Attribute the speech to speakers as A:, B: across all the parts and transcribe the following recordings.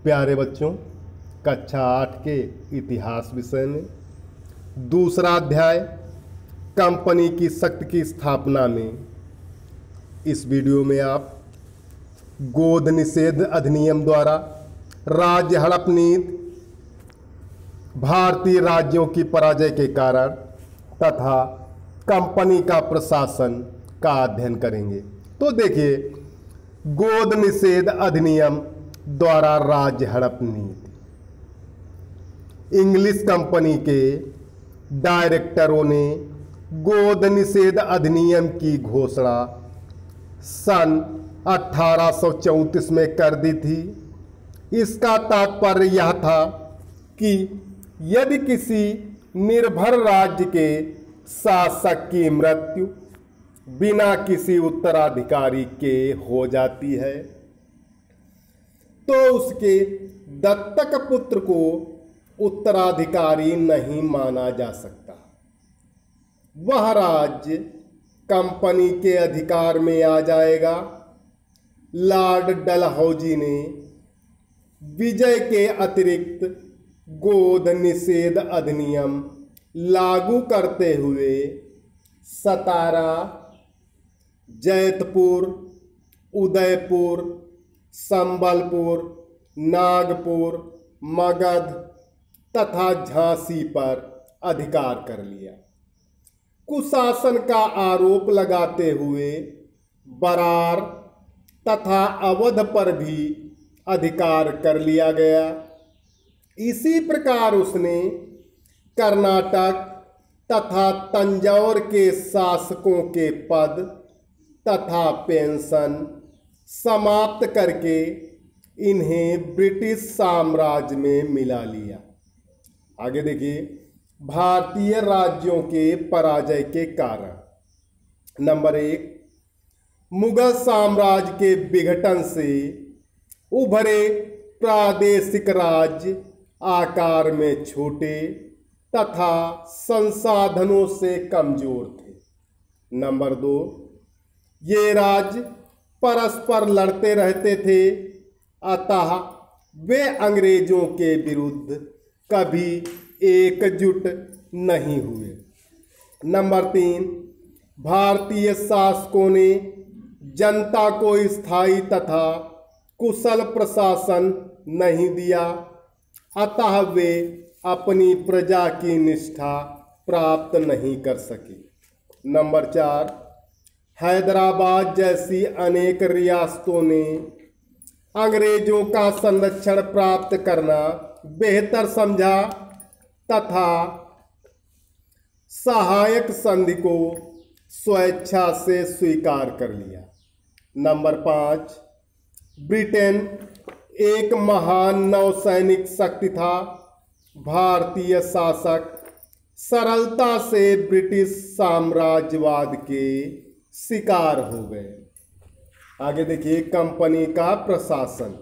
A: प्यारे बच्चों, कक्षा 8 के इतिहास विषय में दूसरा अध्याय कंपनी की शक्ति की स्थापना में इस वीडियो में आप गोद निषेध अधिनियम द्वारा राज्य हड़प नीति, भारतीय राज्यों की पराजय के कारण तथा कंपनी का प्रशासन का अध्ययन करेंगे। तो देखिए, गोद निषेध अधिनियम द्वारा राज्य हड़प नीति। इंग्लिश कंपनी के डायरेक्टरों ने गोद निषेध अधिनियम की घोषणा सन 1834 में कर दी थी। इसका तात्पर्य यह था कि यदि किसी निर्भर राज्य के शासक की मृत्यु बिना किसी उत्तराधिकारी के हो जाती है तो उसके दत्तक पुत्र को उत्तराधिकारी नहीं माना जा सकता। वह राज्य कंपनी के अधिकार में आ जाएगा। लॉर्ड डलहौजी ने विजय के अतिरिक्त गोद निषेध अधिनियम लागू करते हुए सतारा, जैतपुर, उदयपुर, संबलपुर, नागपुर, मगध तथा झांसी पर अधिकार कर लिया। कुशासन का आरोप लगाते हुए बरार तथा अवध पर भी अधिकार कर लिया गया। इसी प्रकार उसने कर्नाटक तथा तंजौर के शासकों के पद तथा पेंशन समाप्त करके इन्हें ब्रिटिश साम्राज्य में मिला लिया। आगे देखिए, भारतीय राज्यों के पराजय के कारण। नंबर 1, मुगल साम्राज्य के विघटन से उभरे प्रादेशिक राज्य आकार में छोटे तथा संसाधनों से कमजोर थे। नंबर 2, ये राज्य परस्पर लड़ते रहते थे, अतः वे अंग्रेजों के विरुद्ध कभी एकजुट नहीं हुए। नंबर 3, भारतीय शासकों ने जनता को स्थायी तथा कुशल प्रशासन नहीं दिया, अतः वे अपनी प्रजा की निष्ठा प्राप्त नहीं कर सके। नंबर 4, हैदराबाद जैसी अनेक रियासतों ने अंग्रेजों का संरक्षण प्राप्त करना बेहतर समझा तथा सहायक संधि को स्वेच्छा से स्वीकार कर लिया। नंबर 5, ब्रिटेन एक महान नौसैनिक शक्ति था। भारतीय शासक सरलता से ब्रिटिश साम्राज्यवाद के शिकार हो गए। आगे देखिए, कंपनी का प्रशासन।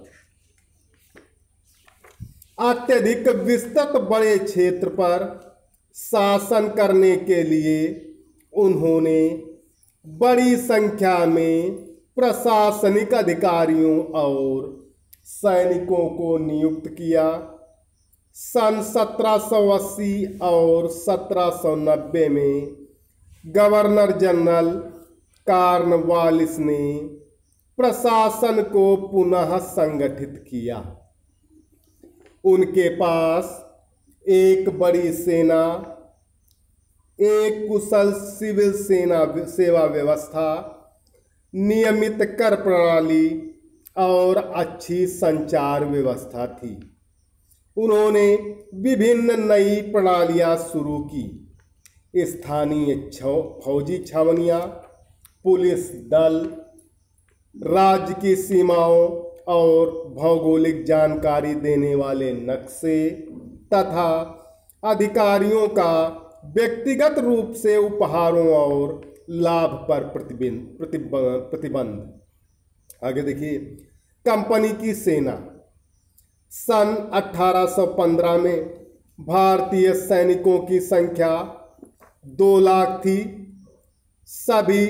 A: अत्यधिक विस्तृत बड़े क्षेत्र पर शासन करने के लिए उन्होंने बड़ी संख्या में प्रशासनिक अधिकारियों और सैनिकों को नियुक्त किया। सन 1780 और 1790 में गवर्नर जनरल कॉर्नवालिस ने प्रशासन को पुनः संगठित किया। उनके पास एक बड़ी सेना, एक कुशल सिविल सेवा व्यवस्था, नियमित कर प्रणाली और अच्छी संचार व्यवस्था थी। उन्होंने विभिन्न नई प्रणालियां शुरू की। स्थानीय फौजी छावनियां, पुलिस दल, राज्य की सीमाओं और भौगोलिक जानकारी देने वाले नक्शे तथा अधिकारियों का व्यक्तिगत रूप से उपहारों और लाभ पर प्रतिबंध। आगे देखिए, कंपनी की सेना। सन 1815 में भारतीय सैनिकों की संख्या 2 लाख थी। सभी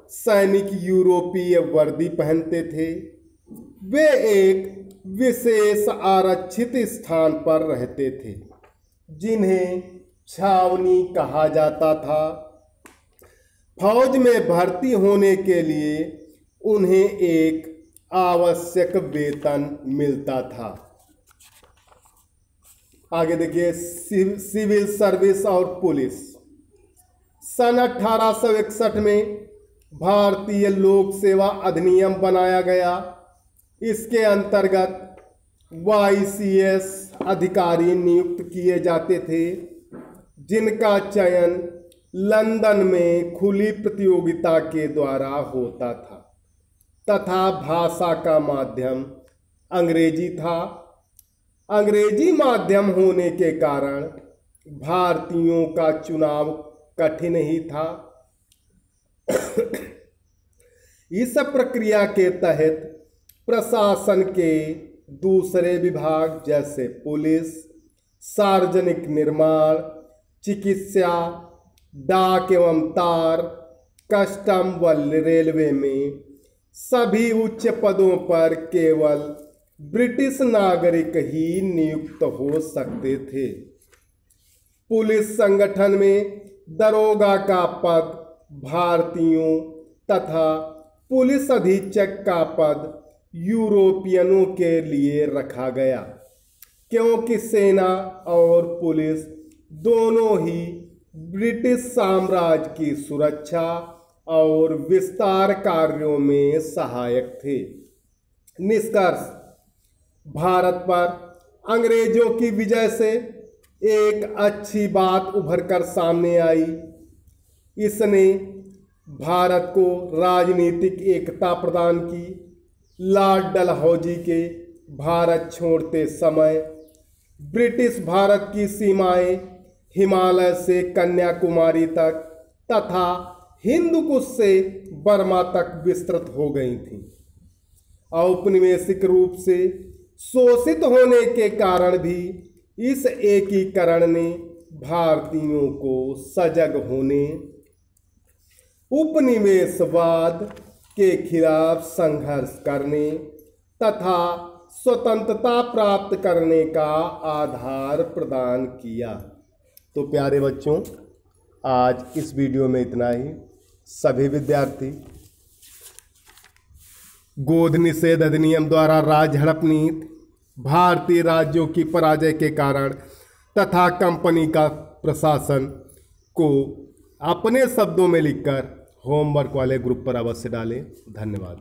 A: सैनिक यूरोपीय वर्दी पहनते थे। वे एक विशेष आरक्षित स्थान पर रहते थे, जिन्हें छावनी कहा जाता था। फौज में भर्ती होने के लिए उन्हें एक आवश्यक वेतन मिलता था। आगे देखिए, सिविल सर्विस और पुलिस। सन 1861 में भारतीय लोक सेवा अधिनियम बनाया गया। इसके अंतर्गत YCS अधिकारी नियुक्त किए जाते थे, जिनका चयन लंदन में खुली प्रतियोगिता के द्वारा होता था तथा भाषा का माध्यम अंग्रेजी था। अंग्रेजी माध्यम होने के कारण भारतीयों का चुनाव कठिन ही था। इस प्रक्रिया के तहत प्रशासन के दूसरे विभाग जैसे पुलिस, सार्वजनिक निर्माण, चिकित्सा, डाक एवं तार, कस्टम व रेलवे में सभी उच्च पदों पर केवल ब्रिटिश नागरिक ही नियुक्त हो सकते थे। पुलिस संगठन में दरोगा का पद भारतीयों तथा पुलिस अधीक्षक का पद यूरोपियनों के लिए रखा गया, क्योंकि सेना और पुलिस दोनों ही ब्रिटिश साम्राज्य की सुरक्षा और विस्तार कार्यों में सहायक थे। निष्कर्ष, भारत पर अंग्रेजों की विजय से एक अच्छी बात उभर कर सामने आई। इसने भारत को राजनीतिक एकता प्रदान की। लॉर्ड डलहौजी के भारत छोड़ते समय ब्रिटिश भारत की सीमाएं हिमालय से कन्याकुमारी तक तथा हिंदुकुश से बर्मा तक विस्तृत हो गई थीं। औपनिवेशिक रूप से शोषित होने के कारण भी इस एकीकरण ने भारतीयों को सजग होने, उपनिवेशवाद के खिलाफ संघर्ष करने तथा स्वतंत्रता प्राप्त करने का आधार प्रदान किया। तो प्यारे बच्चों, आज इस वीडियो में इतना ही। सभी विद्यार्थी गोद निषेध अधिनियम द्वारा राज्य हड़प नीति, भारतीय राज्यों की पराजय के कारण तथा कंपनी का प्रशासन को अपने शब्दों में लिखकर होमवर्क वाले ग्रुप पर अवश्य डालें। धन्यवाद।